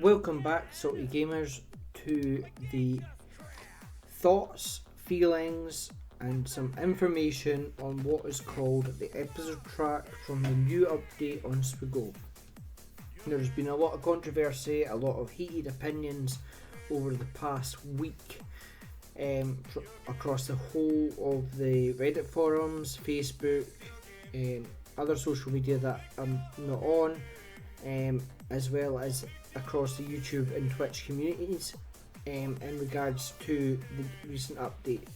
Welcome back, Salty Gamers, to the thoughts, feelings, and some information on what is called the episode track from the new update on Swgoh. There's been a lot of controversy, a lot of heated opinions over the past week across the whole of the Reddit forums, Facebook, other social media that I'm not on, as well as across the YouTube and Twitch communities in regards to the recent update.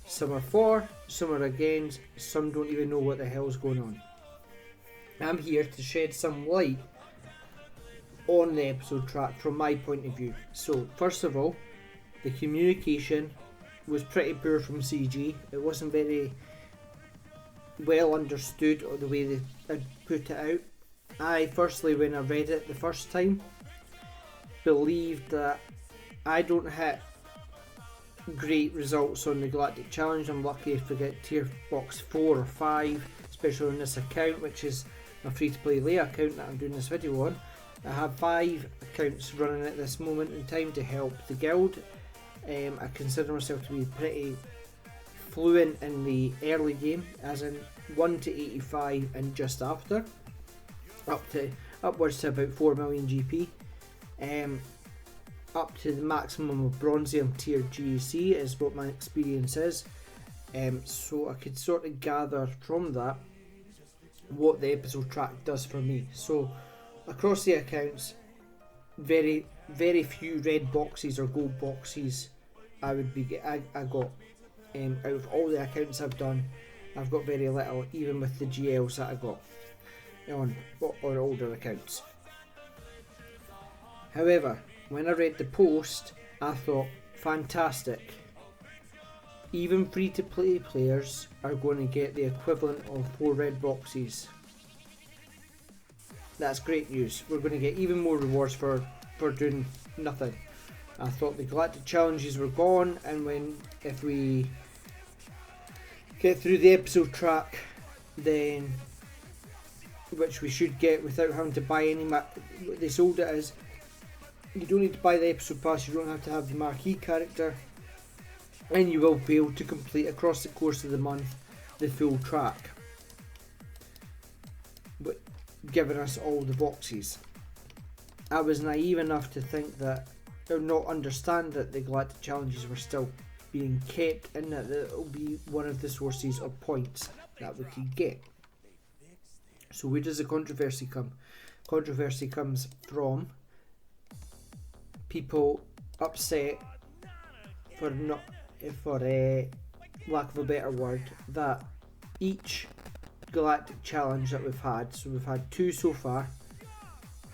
Some are for, some are against, some don't even know what the hell's going on. I'm here to shed some light on the episode track from my point of view. So first of all, the communication was pretty poor from CG. It wasn't very well understood or the way they had put it out. I firstly, when I read it the first time, believed that I don't hit great results on the Galactic Challenge. I'm lucky if I get tier box 4 or 5, especially on this account, which is my free to play Leia account that I'm doing this video on. I have 5 accounts running at this moment in time to help the guild. I consider myself to be pretty fluent in the early game, as in 1 to 85 and just after, upwards to about 4 million GP. Up to the maximum of Bronzium tier GEC is what my experience is. So I could sort of gather from that what the episode track does for me. So across the accounts, very few red boxes or gold boxes I got. Out of all the accounts I've done, I've got very little, even with the GLs that I got on older accounts. However, when I read the post, I thought, fantastic. Even free to play players are going to get the equivalent of 4 red boxes. That's great news. We're going to get even more rewards for doing nothing. I thought the Galactic Challenges were gone, and if we get through the episode track, then, which we should get without having to buy any they sold it as, you don't need to buy the episode pass, you don't have to have the marquee character, and you will be able to complete across the course of the month the full track, but giving us all the boxes. I was naive enough to think that, or not understand that the Galactic Challenges were still being kept, and that it will be one of the sources of points that we could get. So where does the controversy come? Controversy comes from people upset, for lack of a better word, that each Galactic Challenge that we've had, so we've had 2 so far,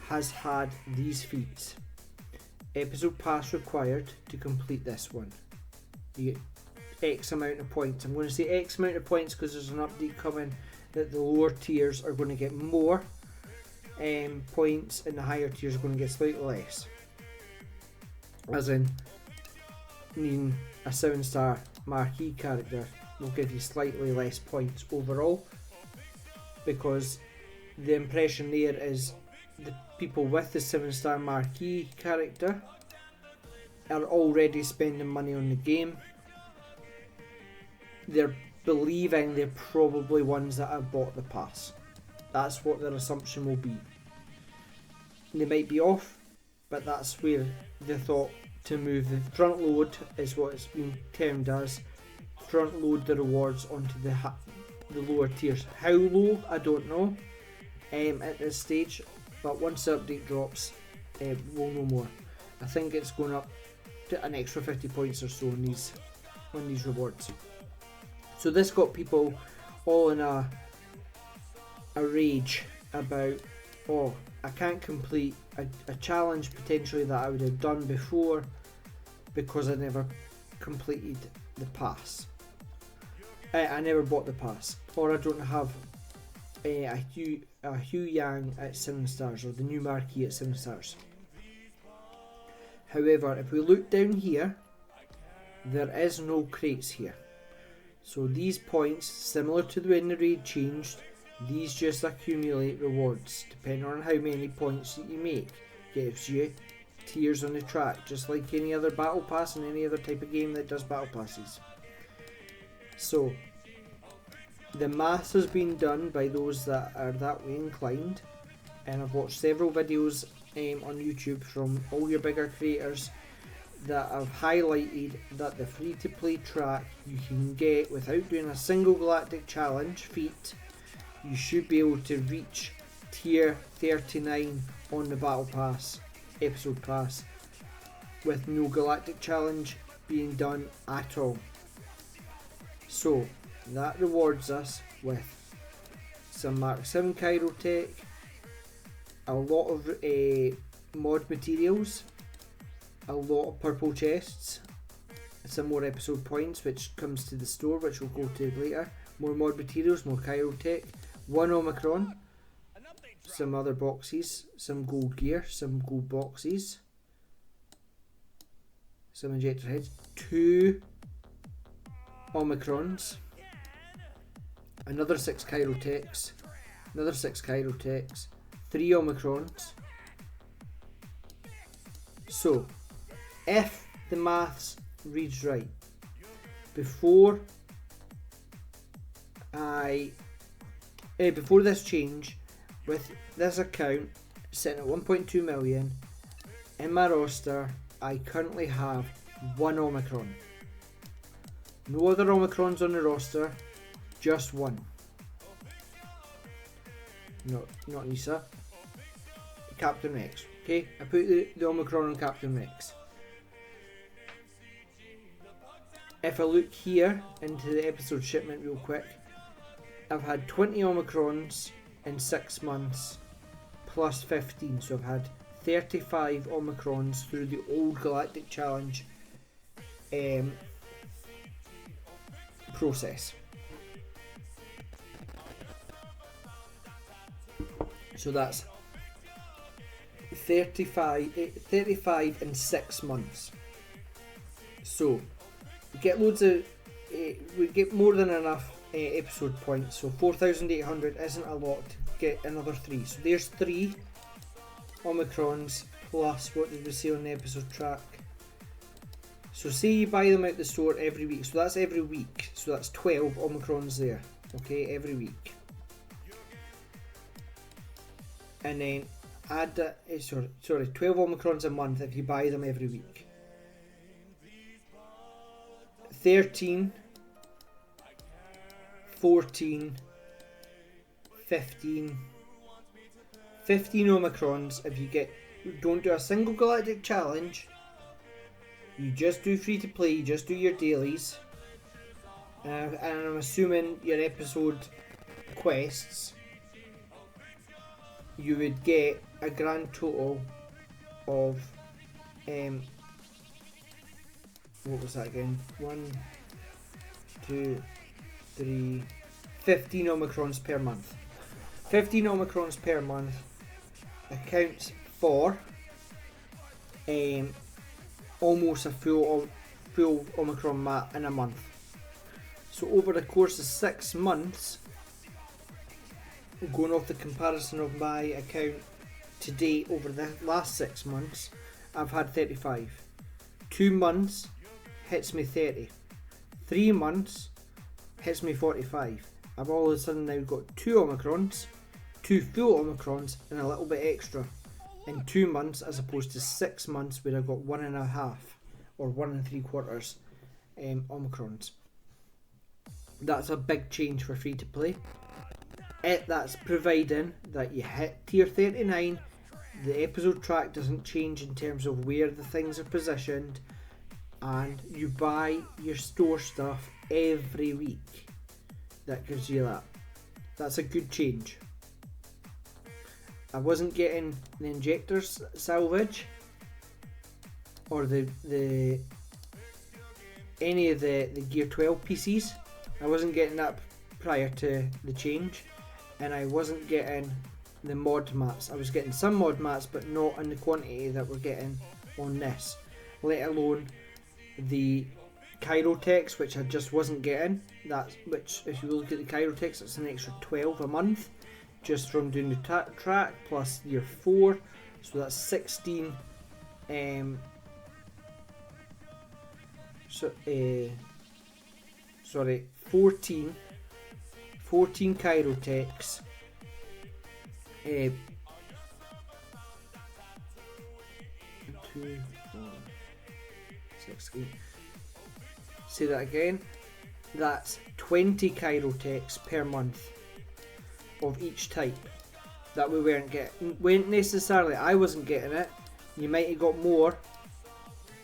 has had these feats. Episode pass required to complete this one. You get X amount of points. I'm going to say X amount of points because there's an update coming that the lower tiers are going to get more points and the higher tiers are going to get slightly less. As in, needing a 7-star marquee character will give you slightly less points overall, because the impression there is the people with the 7-star marquee character are already spending money on the game. They're believing they're probably ones that have bought the pass. That's what their assumption will be. They might be off, but that's where they thought to move the front load, is what it's been termed as, front load the rewards onto the lower tiers. How low, I don't know at this stage, but once the update drops, we'll know more. I think it's going up to an extra 50 points or so on these rewards. So this got people all in a rage about, oh, I can't complete a challenge potentially that I would have done before because I never completed the pass. I never bought the pass, or I don't have a Hugh Yang at 7 stars, or the new marquee at 7 stars. However, if we look down here, there is no crates here. So these points, similar to when the raid changed, these just accumulate rewards depending on how many points that you make. Gives you tiers on the track, just like any other battle pass and any other type of game that does battle passes. So the maths has been done by those that are that way inclined, and I've watched several videos on YouTube from all your bigger creators that have highlighted that the free-to-play track you can get without doing a single galactic challenge feat. You should be able to reach tier 39 on the battle pass, episode pass, with no galactic challenge being done at all. So that rewards us with some Mark 7 Chirotech, a lot of mod materials, a lot of purple chests, some more episode points which comes to the store, which we'll go to later, more mod materials, more Chirotech, 1 Omicron, some other boxes, some gold gear, some gold boxes, some injector heads, 2 Omicrons, another 6 Chirotechs, another 6 Chirotechs, 3 Omicrons. So, if the maths reads right, before this change, with this account sitting at 1.2 million, in my roster I currently have 1 Omicron. No other Omicrons on the roster, just 1. Not Nisa. Captain Rex. Okay, I put the Omicron on Captain Rex. If I look here into the episode shipment real quick, I've had 20 Omicrons in 6 months plus 15, so I've had 35 Omicrons through the old Galactic Challenge process. So that's 35 in 6 months. So we get loads of we get more than enough episode points, so 4,800 isn't a lot to get another 3. So there's 3 Omicrons plus, what did we say on the episode track? So say you buy them out the store every week, so that's every week, so that's 12 Omicrons there, okay, every week. And then add 12 Omicrons a month if you buy them every week. 13, 14, 15 Omicrons if you don't do a single galactic challenge, you just do free to play, you just do your dailies, and I'm assuming your episode quests, you would get a grand total of what was that again? 1, 2, 3, 15 Omicrons per month. 15 Omicrons per month accounts for almost a full Omicron map in a month. So over the course of 6 months, going off the comparison of my account to date over the last 6 months, I've had 35. 2 months hits me 30. 3 months hits me 45. I've all of a sudden now got 2 Omicrons, 2 full Omicrons, and a little bit extra in 2 months, as opposed to 6 months where I got 1.5 or 1 3/4 Omicrons. That's a big change for free to play. That's providing that you hit tier 39, the episode track doesn't change in terms of where the things are positioned, and you buy your store stuff every week. That gives you that. That's a good change. I wasn't getting the injectors salvage or the any of the Gear 12 PCs. I wasn't getting that prior to the change, and I wasn't getting the mod mats. I was getting some mod mats, but not in the quantity that we're getting on this, let alone the Chirotechs, which I just wasn't getting. Which if you look at the Chirotechs, it's an extra 12 a month just from doing the track plus year 4, so that's 16 14 Chirotechs, 2, 4, 6, 8. Say that again. That's 20 Chirotechs per month of each type that we weren't necessarily. I wasn't getting it. You might have got more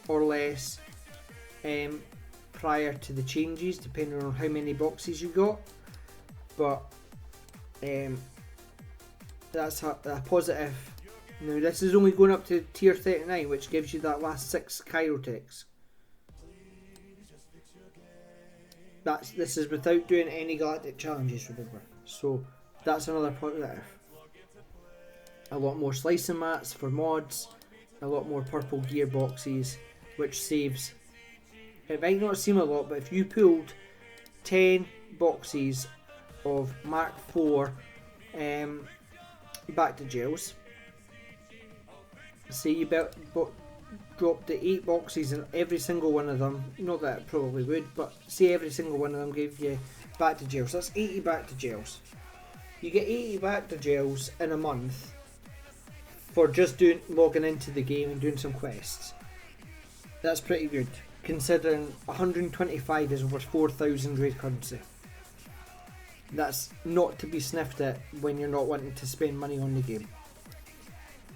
or less prior to the changes, depending on how many boxes you got. But that's a positive. Now this is only going up to tier 39, which gives you that last 6 Chirotechs. This is without doing any galactic challenges, remember. So that's another positive. A lot more slicing mats for mods, a lot more purple gear boxes, which saves. It might not seem a lot, but if you pulled 10 boxes of Mark IV back to gels, say you dropped the 8 boxes and every single one of them, not that it probably would, but say every single one of them gave you back to gels. That's 80 back to gels. You get 80 back to gels in a month for just logging into the game and doing some quests. That's pretty good, considering 125 is over 4,000 raid currency. That's not to be sniffed at when you're not wanting to spend money on the game.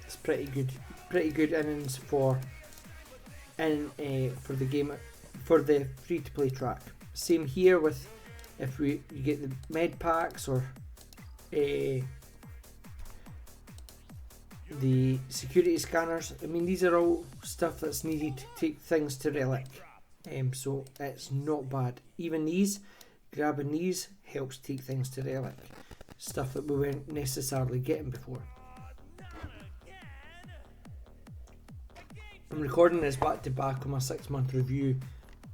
It's pretty good innings for the game, for the free to play track. Same here with if you get the med packs or the security scanners. I mean, these are all stuff that's needed to take things to Relic, so it's not bad. Even these, grabbing these helps take things to Relic, stuff that we weren't necessarily getting before. I'm recording this back to back on my 6-month review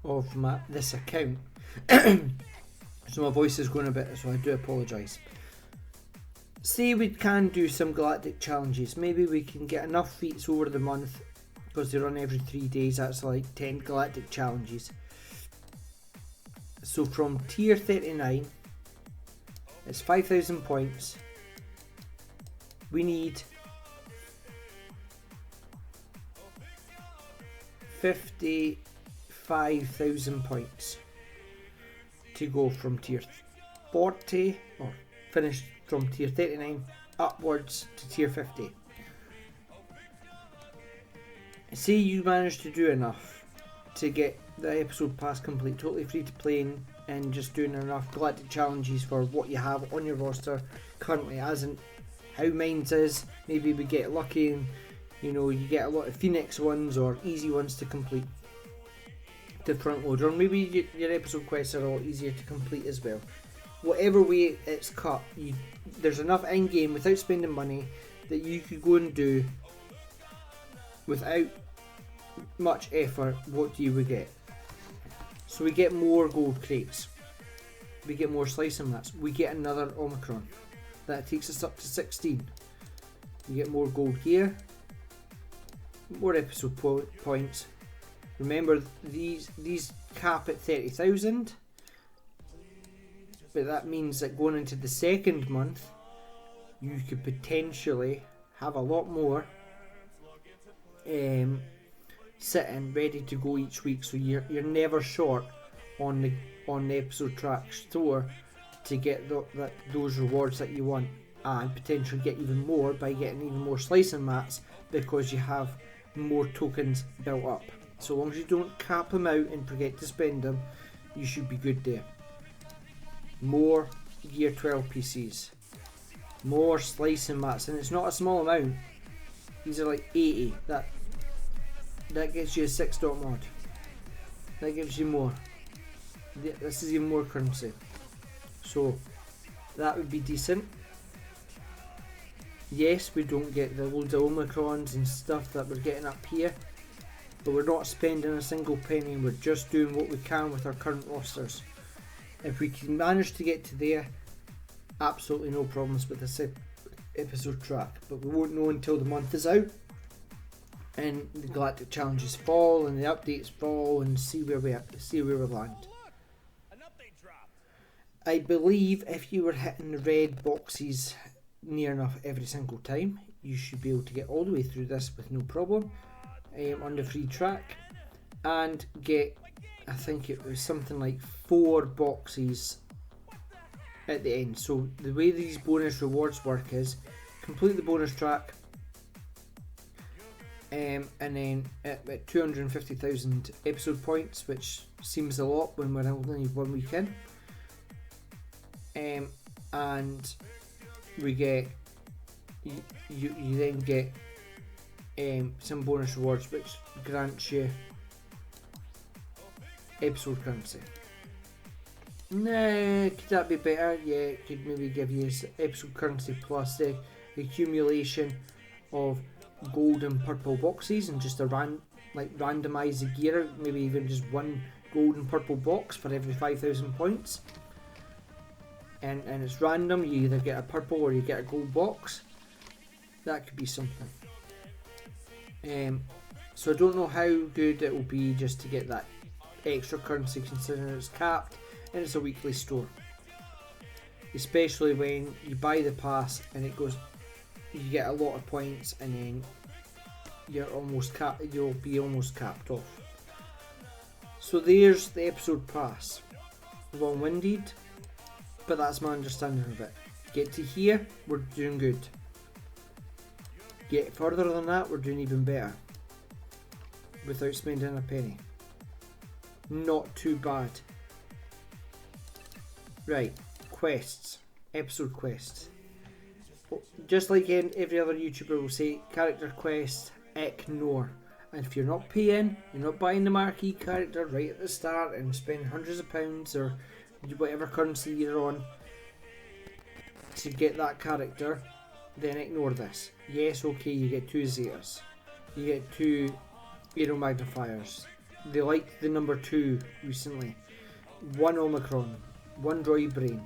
of this account, so my voice is going a bit, so I do apologise. Say we can do some galactic challenges. Maybe we can get enough feats over the month, because they run every 3 days. That's like 10 galactic challenges. So from tier 39, it's 5,000 points. We need 55,000 points to go from tier 40, or finish from tier 39 upwards to tier 50. Say you manage to do enough to get the episode pass complete, totally free to play, and just doing enough galactic challenges for what you have on your roster currently, as in how mine's is. Maybe we get lucky and you get a lot of Phoenix ones or easy ones to complete to front load, or maybe your episode quests are a lot easier to complete as well. Whatever way it's cut, there's enough in game without spending money that you could go and do without much effort. What do we get? So we get more gold crates, we get more slicing mats, we get another Omicron. That takes us up to 16. We get more gold gear, more episode points. Remember, these cap at 30,000, but that means that going into the second month, you could potentially have a lot more sitting ready to go each week. So you're never short on the episode track store to get those rewards that you want, and potentially get even more by getting even more slicing mats, because you have more tokens built up. So long as you don't cap them out and forget to spend them, you should be good there. More Gear 12 PCs, more slicing mats, and it's not a small amount. These are like 80. That gives you a 6 dot mod. That gives you more. This is even more currency. So that would be decent. Yes, we don't get the loads of Omicrons and stuff that we're getting up here, but we're not spending a single penny. We're just doing what we can with our current rosters. If we can manage to get to there, absolutely no problems with this episode track, but we won't know until the month is out. and the galactic challenges fall and the updates fall, and see where we land. I believe if you were hitting the red boxes near enough every single time, you should be able to get all the way through this with no problem on the free track, and get, I think it was something like 4 boxes at the end. So the way these bonus rewards work is complete the bonus track, and then at 250,000 episode points, which seems a lot when we're only 1 week in, and we get you then get some bonus rewards which grants you episode currency. Nah, could that be better? Yeah, it could maybe give you episode currency plus the accumulation of gold and purple boxes, and just randomise the gear, maybe even just 1 gold and purple box for every 5,000 points. And it's random, you either get a purple or you get a gold box. That could be something. So I don't know how good it will be just to get that extra currency, considering it's capped and it's a weekly store. Especially when you buy the pass and it goes, you get a lot of points, and then you'll be almost capped off. So there's the episode pass. Long-winded, but that's my understanding of it. Get to here, we're doing good. Get further than that, we're doing even better. Without spending a penny. Not too bad. Right, quests. Episode quests. Just like every other YouTuber will say, character quests, ignore. And if you're not paying, you're not buying the marquee character right at the start and spending hundreds of pounds or whatever currency you're on to get that character, then ignore this. Yes, okay, you get 2 Zetas. You get 2 Aero Magnifiers. They liked the number 2 recently. 1 Omicron. 1 Droid Brain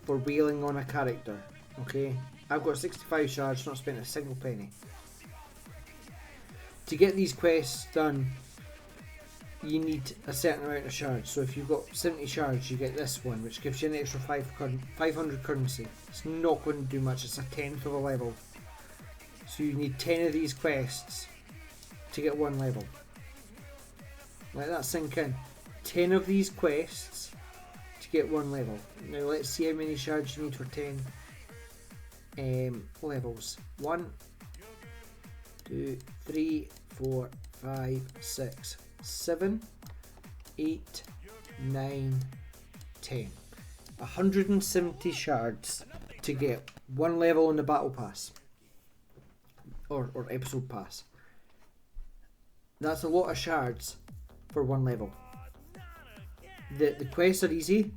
for wailing on a character. Okay? I've got 65 shards, not spent a single penny. To get these quests done, you need a certain amount of shards. So if you've got 70 shards, you get this one, which gives you an extra 500 currency. It's not going to do much, it's a 10th of a level. So you need 10 of these quests to get 1 level. Let that sink in. 10 of these quests to get 1 level. Now let's see how many shards you need for 10 levels. 1, 2, 3, 4, 5, 6, 7, 8, 9, 10. 170 shards to get 1 level in the battle pass. Or episode pass. That's a lot of shards for 1 level. The quests are easy,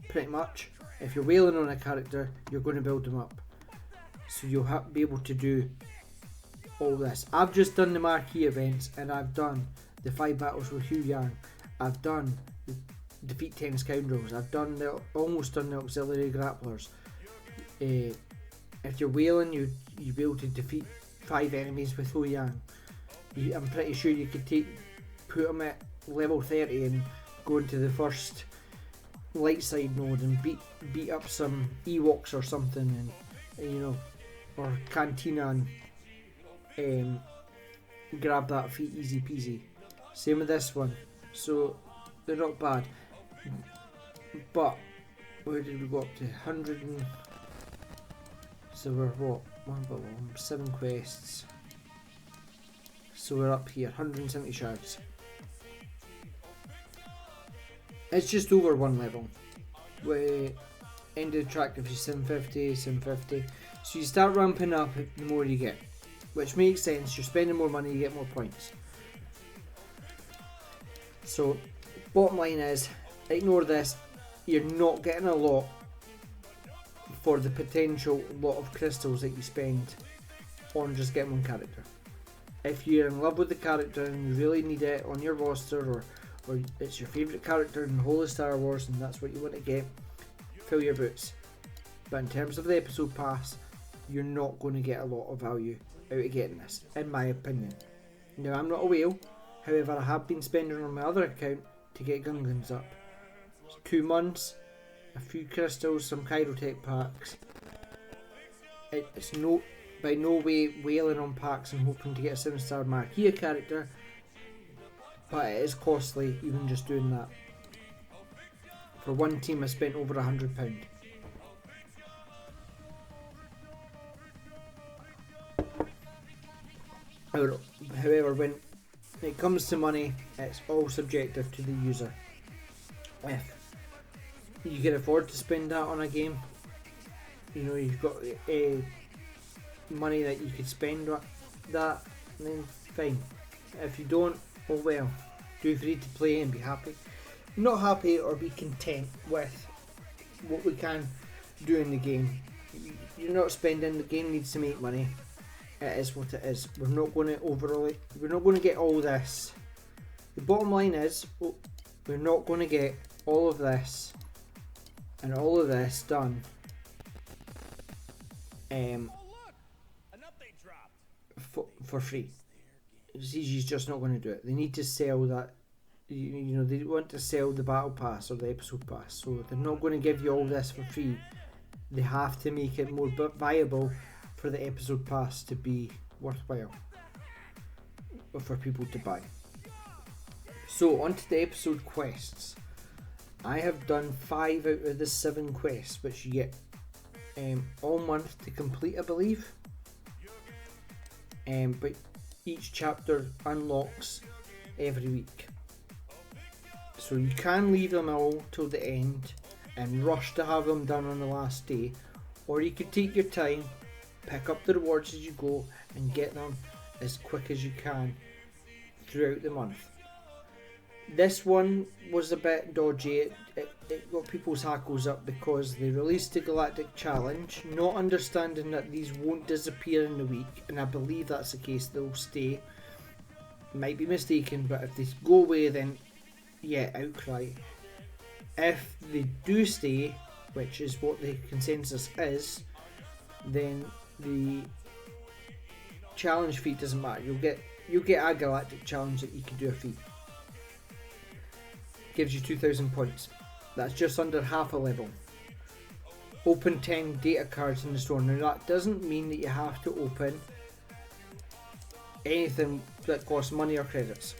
pretty much. If you're wailing on a character, you're going to build them up. So you'll be able to do all this. I've just done the marquee events, and I've done the 5 battles with Hu Yang. I've done the defeat 10 scoundrels. I've almost done the auxiliary grapplers. If you're wailing, you'll be able to defeat 5 enemies with Hu Yang. I'm pretty sure you could put them at level 30 and go into the first light side node and beat up some Ewoks or something, and or Cantina, and grab that feat easy peasy. Same with this one. So they're not bad. But where did we go up to? 100 and... So we're what? 7 quests. So we're up here, 170 shards. It's just over 1 level. We ended the track gives you 750. So you start ramping up the more you get. Which makes sense, you're spending more money, you get more points. So, bottom line is, ignore this, you're not getting a lot for the potential lot of crystals that you spend on just getting 1 character. If you're in love with the character and you really need it on your roster, or it's your favourite character in the whole of Star Wars and that's what you want to get, fill your boots. But in terms of the episode pass, you're not going to get a lot of value out of getting this, in my opinion. Now I'm not a whale, however I have been spending on my other account to get Gungans up. It's 2 months, a few crystals, some Chirotech packs. It's by no way whaling on packs and hoping to get a 7-star Marquee character, but it is costly even just doing that. For one team I spent over £100. However, when it comes to money, it's all subjective to the user. If you can afford to spend that on a game, you know, you've got money that you could spend that, then fine. If you don't, oh well, do free to play and be happy. Not happy or be content with what we can do in the game. You're not spending, the game needs to make money. It is what it is. We're not going to get all this. The bottom line is, we're not going to get all of this and all of this done for free. CG's just not going to do it. They need to sell that. You know, they want to sell the battle pass or the episode pass, so they're not going to give you all this for free. They have to make it more viable for the episode pass to be worthwhile for people to buy. So on to the episode quests. I have done 5 out of the 7 quests, which you get all month to complete, I believe. But each chapter unlocks every week. So you can leave them all till the end and rush to have them done on the last day, or you could take your time, pick up the rewards as you go and get them as quick as you can throughout the month. This one was a bit dodgy. It got people's hackles up because they released the Galactic Challenge, not understanding that these won't disappear in the week, and I believe that's the case, they'll stay. Might be mistaken, but if they go away, then yeah, outcry. If they do stay, which is what the consensus is, then the challenge feat doesn't matter. You'll get a Galactic Challenge that you can do a feat. Gives you 2,000 points. That's just under half a level. Open 10 data cards in the store. Now that doesn't mean that you have to open anything that costs money or credits,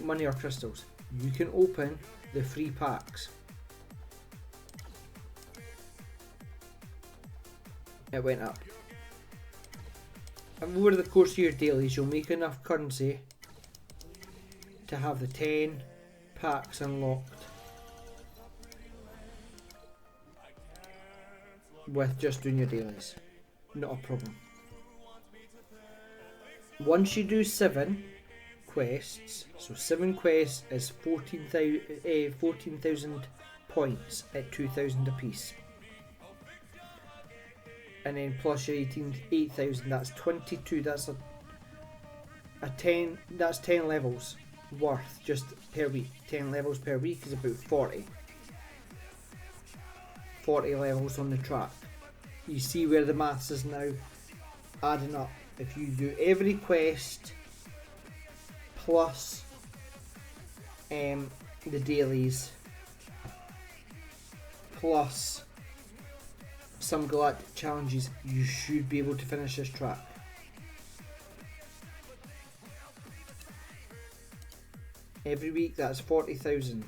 money or crystals. You can open the free packs. It went up. And over the course of your dailies, you'll make enough currency to have the 10 packs unlocked with just doing your dailies. Not a problem. Once you do 7 quests, so 7 quests is 14,000 points at 2,000 apiece. And then plus your 8,000, that's 22, that's a 10, that's 10 levels worth just per week. 10 levels per week is about 40 levels on the track. You see where the maths is now adding up. If you do every quest plus the dailies plus some galactic challenges, you should be able to finish this track. Every week that's 40,000.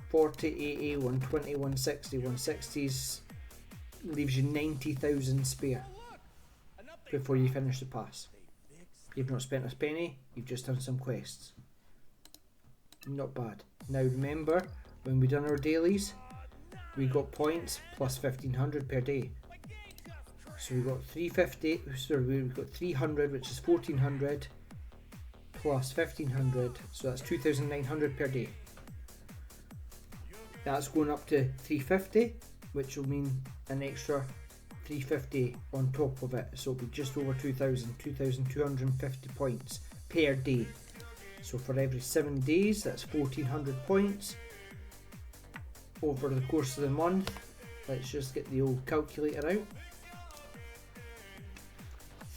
40, 80, 120, 160. 160's leaves you 90,000 spare before you finish the pass. You've not spent a penny, you've just done some quests. Not bad. Now remember, when we done our dailies, we got points plus 1,500 per day. So we got 350, sorry, we got 300, which is 1,400 plus 1,500, so that's 2,900 per day. That's going up to 350, which will mean an extra 350 on top of it, so it'll be just over 2,250 points per day. So for every 7 days, that's 1,400 points. Over the course of the month, let's just get the old calculator out.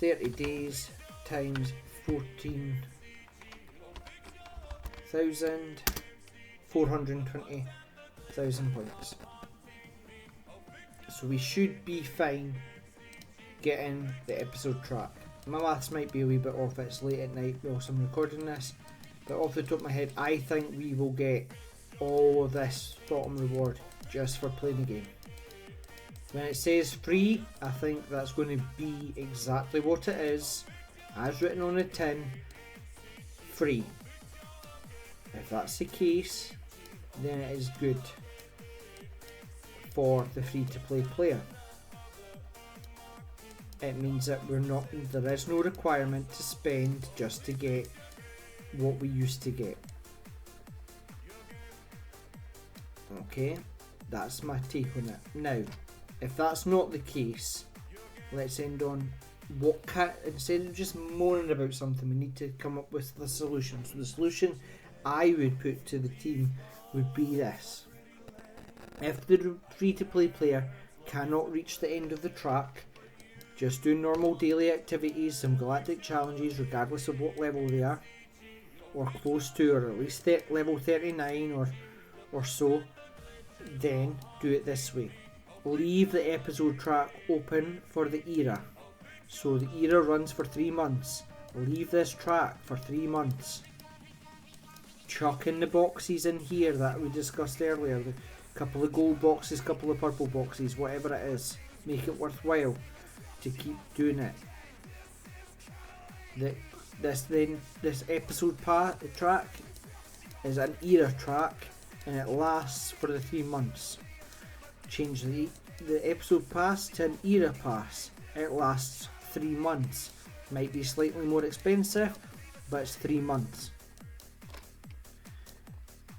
30 days times 14,420,000 points. So we should be fine getting the episode track. My maths might be a wee bit off, it's late at night whilst I'm recording this, but off the top of my head I think we will get all of this bottom reward just for playing the game. When it says free, I think that's going to be exactly what it is, as written on the tin, free. If that's the case, then it is good for the free to play player. It means that there is no requirement to spend just to get what we used to get. Okay, that's my take on it. Now, if that's not the case, let's end on instead of just moaning about something, we need to come up with the solution. So the solution I would put to the team would be this. If the free to play player cannot reach the end of the track, just do normal daily activities, some galactic challenges regardless of what level they are, or close to, or at least level 39 or so, then do it this way. Leave the episode track open for the era. So the era runs for 3 months. Leave this track for 3 months. Chuck in the boxes in here that we discussed earlier. The couple of gold boxes, couple of purple boxes, whatever it is. Make it worthwhile to keep doing it. This episode track is an era track and it lasts for the 3 months. Change the episode pass to an era pass. It lasts 3 months. Might be slightly more expensive, but it's 3 months.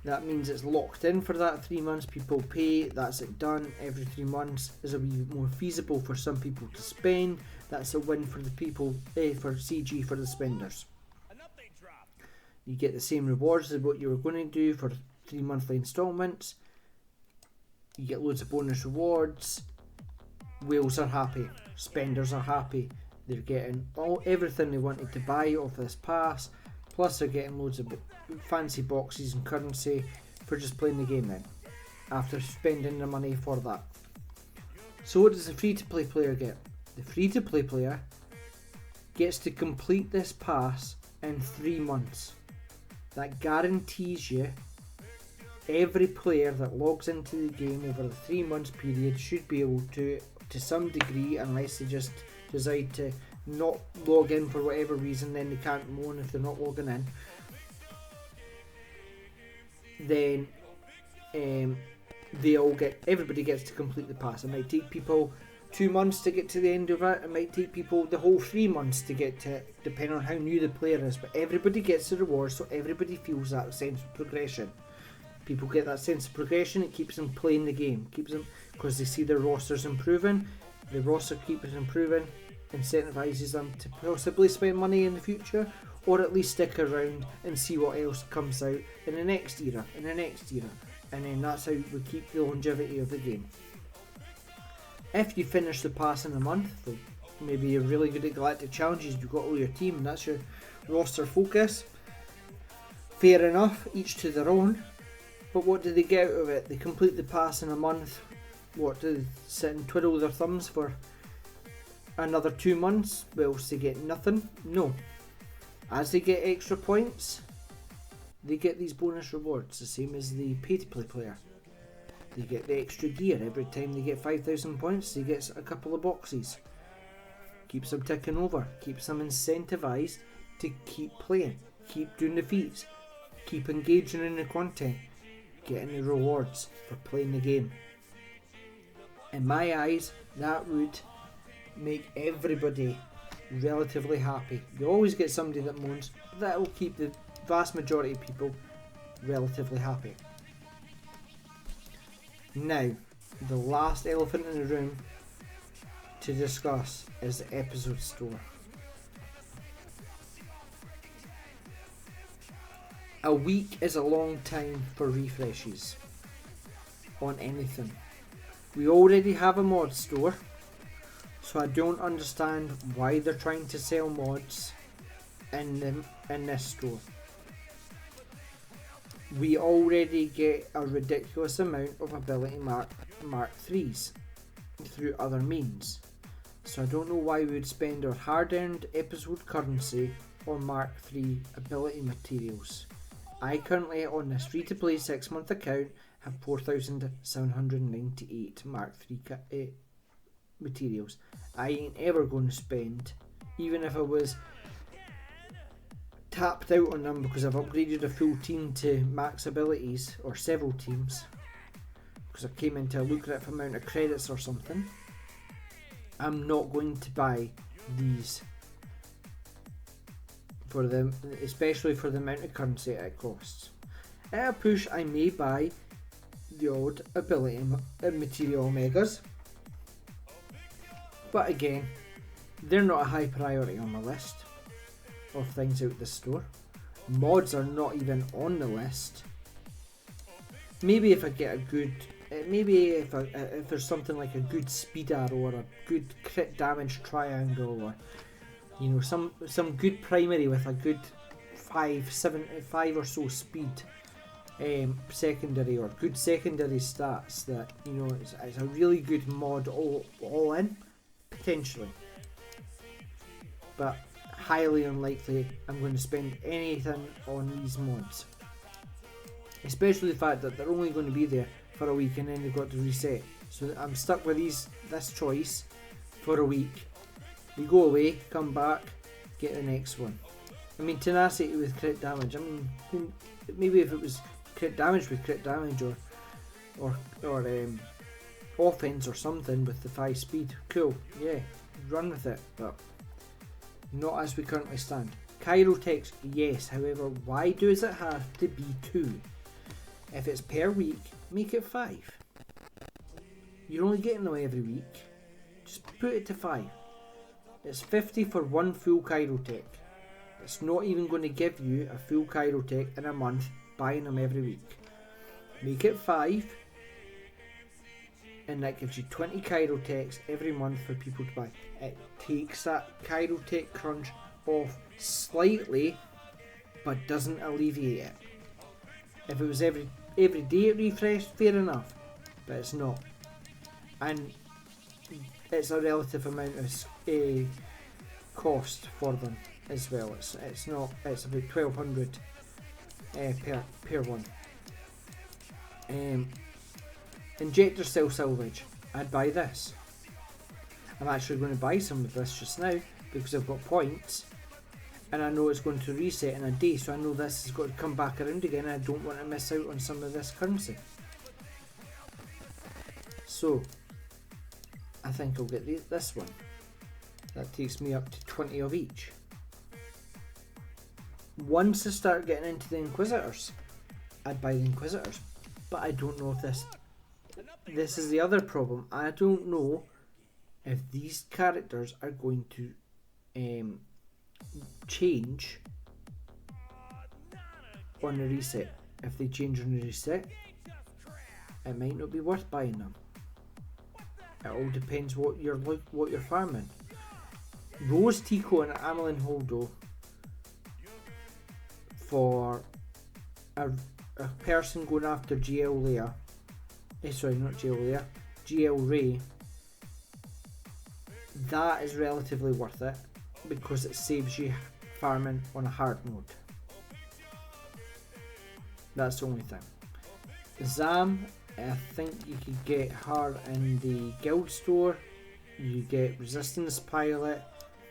That means it's locked in for that 3 months. People pay, that's it done. Every 3 months is a wee more feasible for some people to spend. That's a win for the people, for CG, for the spenders. You get the same rewards as what you were going to do for 3 monthly installments. You get loads of bonus rewards. Whales are happy. Spenders are happy. They're getting everything they wanted to buy off this pass. Plus they're getting loads of fancy boxes and currency for just playing the game then, after spending the money for that. So what does the free to play player get? The free to play player gets to complete this pass in 3 months. That guarantees you every player that logs into the game over the 3 months period should be able to some degree, unless they just decide to not log in for whatever reason, then they can't moan if they're not logging in. Then everybody gets to complete the pass. It might take people 2 months to get to the end of it. It might take people the whole 3 months to get to it, depending on how new the player is. But everybody gets the reward, so everybody feels that sense of progression. People get that sense of progression. It keeps them playing the game. Keeps them, because they see their rosters improving. The roster keeps improving, incentivizes them to possibly spend money in the future, or at least stick around and see what else comes out in the next era, and then that's how we keep the longevity of the game. If you finish the pass in a month, maybe you're really good at galactic challenges, you've got all your team, and that's your roster focus, fair enough, each to their own. But what do they get out of it? They complete the pass in a month. What, do they sit and twiddle their thumbs for another 2 months whilst they get nothing? No. As they get extra points, they get these bonus rewards, the same as the pay to play player. They get the extra gear. Every time they get 5,000 points, they get a couple of boxes. Keeps them ticking over, keeps them incentivized to keep playing, keep doing the feats, keep engaging in the content, getting the rewards for playing the game. In my eyes, that would make everybody relatively happy. You always get somebody that moans, but that will keep the vast majority of people relatively happy. Now, the last elephant in the room to discuss is the episode store. A week is a long time for refreshes on anything. We already have a mod store, So I don't understand why they're trying to sell mods in this store. We already get a ridiculous amount of ability Mark 3s through other means. So I don't know why we would spend our hard-earned episode currency on Mark 3 ability materials. I currently, on this free-to-play 6-month account, have 4,798 Mark 3 materials. I ain't ever going to spend, even if I was tapped out on them because I've upgraded a full team to max abilities, or several teams, because I came into a lucrative amount of credits or something. I'm not going to buy these for them, especially for the amount of currency it costs. At a push, I may buy the odd ability material omegas, but again, they're not a high priority on my list of things out the store. Mods are not even on the list. Maybe if I get a good, maybe if there's something like a good speed arrow or a good crit damage triangle, or you know, some good primary with a good 5 or so speed secondary, or good secondary stats that, you know, it's a really good mod all in, potentially. But highly unlikely I'm going to spend anything on these mods. Especially the fact that they're only going to be there for a week and then they've got to reset. So I'm stuck with this choice for a week. We go away, come back, get the next one. I mean, tenacity with crit damage. I mean, maybe if it was crit damage with crit damage, or offense or something with the 5 speed, cool, yeah, run with it. But not as we currently stand. Chirotech, yes. However, why does it have to be 2? If it's per week, make it 5. You're only getting them every week. Just put it to 5. It's 50 for one full Chirotech. It's not even going to give you a full Chirotech in a month buying them every week. Make it 5. And that gives you 20 Chirotechs every month for people to buy. It takes that Chirotech crunch off slightly, but doesn't alleviate it. If it was every day it refreshed, fair enough, but it's not. And it's a relative amount of cost for them as well. It's not. It's about 1,200 per one. Injector cell salvage. I'd buy this. I'm actually going to buy some of this just now because I've got points and I know it's going to reset in a day, so I know this has got to come back around again and I don't want to miss out on some of this currency. So I think I'll get this one. That takes me up to 20 of each. Once I start getting into the Inquisitors, I'd buy the Inquisitors, but I don't know if this is the other problem. I don't know if these characters are going to change on the reset. If they change on the reset, it might not be worth buying them. It all depends what you're farming. Rose Tico and Amelin Holdo for a person going after GL Leia. Sorry, not GL Leia. GL Ray. That is relatively worth it because it saves you farming on a hard mode. That's the only thing. Zam, I think you could get her in the guild store. You get resistance pilot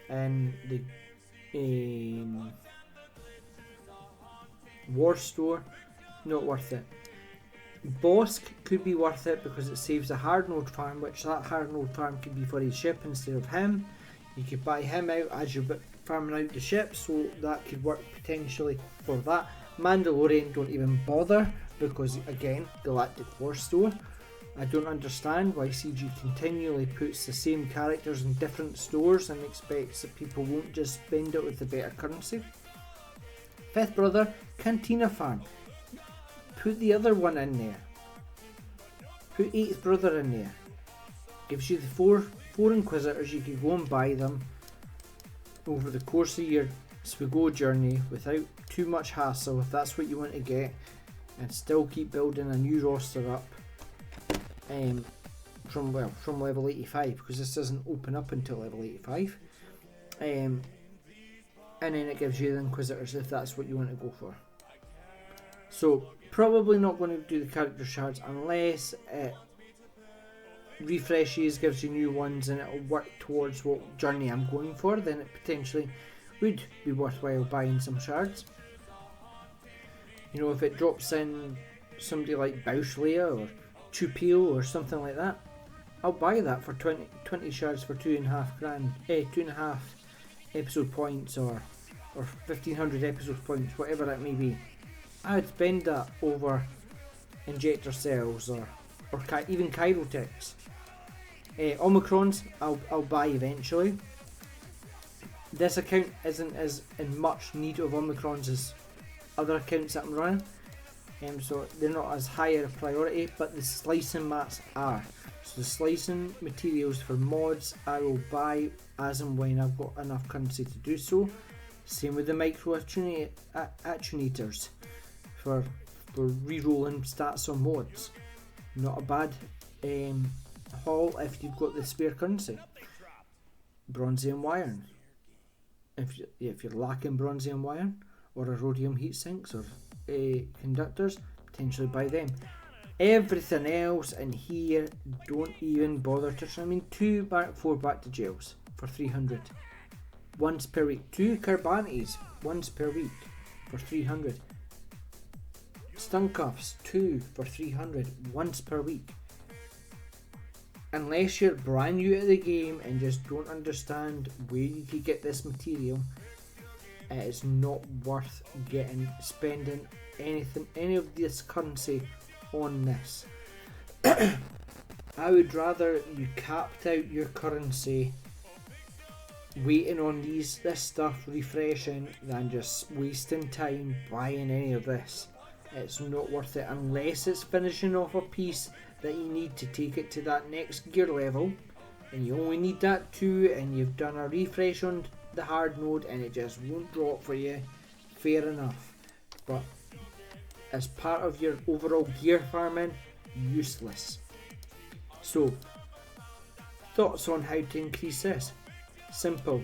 in the war store. Not worth it. Bosk could be worth it because it saves a hard node farm, which that hard node farm could be for his ship instead of him. You could buy him out as you're farming out the ship, so that could work potentially for that. Mandalorian, don't even bother because, again, Galactic War Store. I don't understand why CG continually puts the same characters in different stores and expects that people won't just spend it with the better currency. Fifth brother, Cantina Farm. Put the other one in there. Put eighth brother in there. Gives you the 4 Inquisitors. You can go and buy them over the course of your Swgoh journey without too much hassle, if that's what you want to get, and still keep building a new roster up from level 85, because this doesn't open up until level 85, and then it gives you the Inquisitors if that's what you want to go for. So probably not going to do the character shards unless it refreshes, gives you new ones, and it'll work towards what journey I'm going for. Then it potentially would be worthwhile buying some shards. You know, if it drops in somebody like Bauschlea or Chupil or something like that, I'll buy that for 20 shards for 2.5 grand, 2.5 episode points, or 1500 episode points, whatever that may be. I would spend that over injector cells or even Chirotechs. Omicrons I'll buy eventually. This account isn't as in much need of Omicrons as other accounts that I'm running, so they're not as high a priority, but the slicing mats are. So the slicing materials for mods I will buy as and when I've got enough currency to do so. Same with the micro attunators for re-rolling stats on mods. Not a bad haul if you've got the spare currency. Bronzium wire. If you're lacking bronzium wire or rhodium heat sinks or conductors, potentially buy them. Everything else in here, don't even bother touching. I mean, 4 back to gels for 300 once per week. 2 Carbantes once per week for 300. Stun cuffs 2 for 300 once per week. Unless you're brand new to the game and just don't understand where you could get this material, it is not worth spending any of this currency on this. I would rather you capped out your currency waiting on this stuff refreshing than just wasting time buying any of this. It's not worth it unless it's finishing off a piece that you need to take it to that next gear level, and you only need that too, and you've done a refresh on the hard mode and it just won't drop for you. Fair enough, but as part of your overall gear farming, useless. So, thoughts on how to increase this? Simple.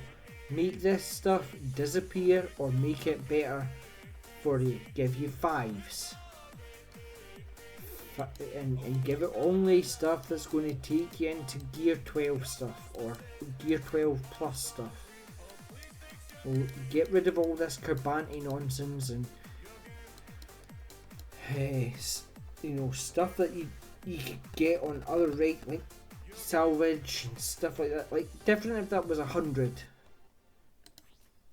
Make this stuff disappear or make it better for you. Give you 5s. And give it only stuff that's going to take you into gear 12 stuff or gear 12 plus stuff. We'll get rid of all this Carbante nonsense and stuff that you could get on other rate, like salvage and stuff like that. Like, different if that was 100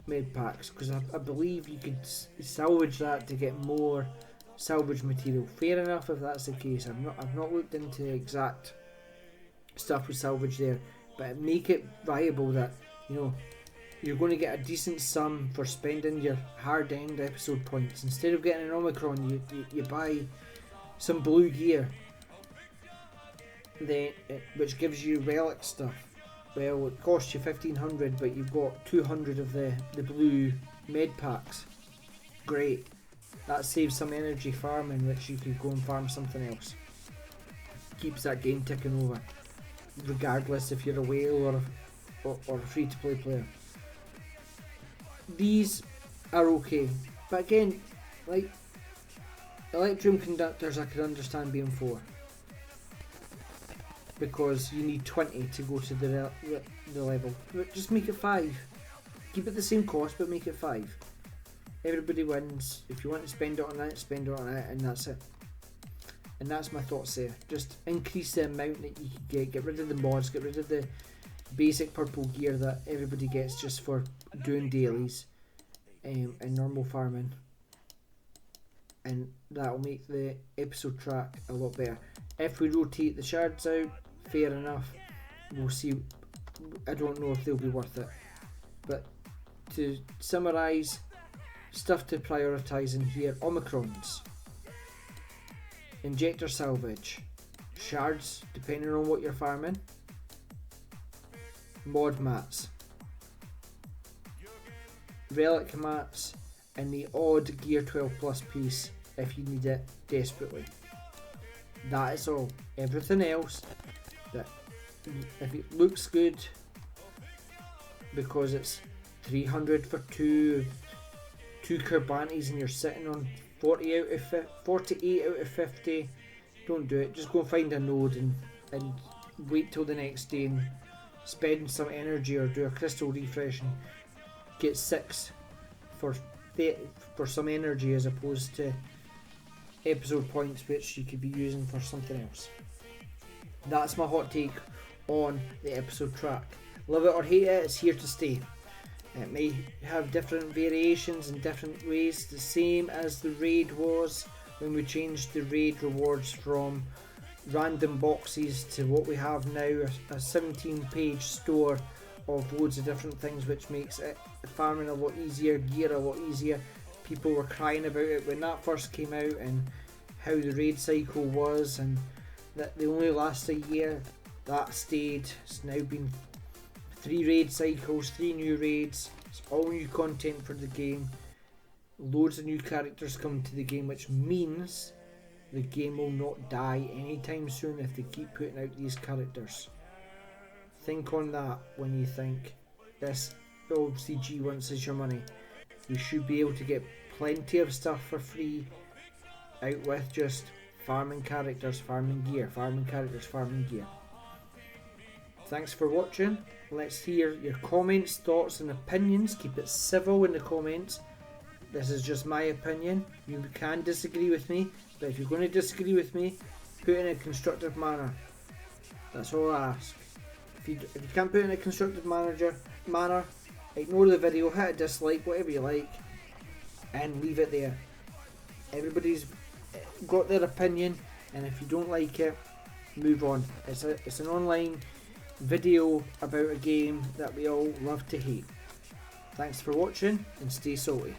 med packs, because I believe you could salvage that to get more salvage material. Fair enough if that's the case. I've not looked into the exact stuff with salvage there, but make it viable that you're going to get a decent sum for spending your hard end episode points. Instead of getting an Omicron, you buy some blue gear, which gives you relic stuff. Well, it costs you 1500, but you've got 200 of the blue med packs. Great. That saves some energy farming, which you could go and farm something else. Keeps that game ticking over, regardless if you're a whale or a free-to-play player. These are okay, but again, like Electrum conductors, I could understand being 4, because you need 20 to go to the level. But just make it 5. Keep it the same cost, but make it 5. Everybody wins. If you want to spend it on that, spend it on that, and that's it. And that's my thoughts there. Just increase the amount that you can get rid of the mods, get rid of the basic purple gear that everybody gets just for doing dailies and normal farming, and that will make the episode track a lot better. If we rotate the shards out, fair enough, we'll see. I don't know if they'll be worth it, but to summarise, stuff to prioritise in here: Omicrons, injector salvage, shards depending on what you're farming, mod mats, relic mats, and the odd Gear 12 Plus piece if you need it desperately. That is all. Everything else, that if it looks good because it's 300 for two Kerbantes and you're sitting on 48 out of 50, don't do it. Just go find a node and wait till the next day and spend some energy or do a crystal refresh and get 6 for some energy as opposed to episode points which you could be using for something else. That's my hot take on the episode track. Love it or hate it, it's here to stay. It may have different variations in different ways, the same as the raid was when we changed the raid rewards from random boxes to what we have now, a 17-page store of loads of different things, which makes it farming a lot easier, gear a lot easier. People were crying about it when that first came out and how the raid cycle was, and that they only last a year. That stayed. It's now been 3 raid cycles, 3 new raids. It's all new content for the game. Loads of new characters coming to the game, which means the game will not die anytime soon if they keep putting out these characters. Think on that when you think this LCG once is your money. You should be able to get plenty of stuff for free out with just farming characters, farming gear, farming characters, farming gear. Thanks for watching. Let's hear your comments, thoughts and opinions. Keep it civil in the comments. This is just my opinion. You can disagree with me, but if you're going to disagree with me, put it in a constructive manner. That's all I ask. If you can't put it in a constructive manner, ignore the video, hit a dislike, whatever you like, and leave it there. Everybody's got their opinion, and if you don't like it, move on. It's an online video about a game that we all love to hate. Thanks for watching, and stay salty.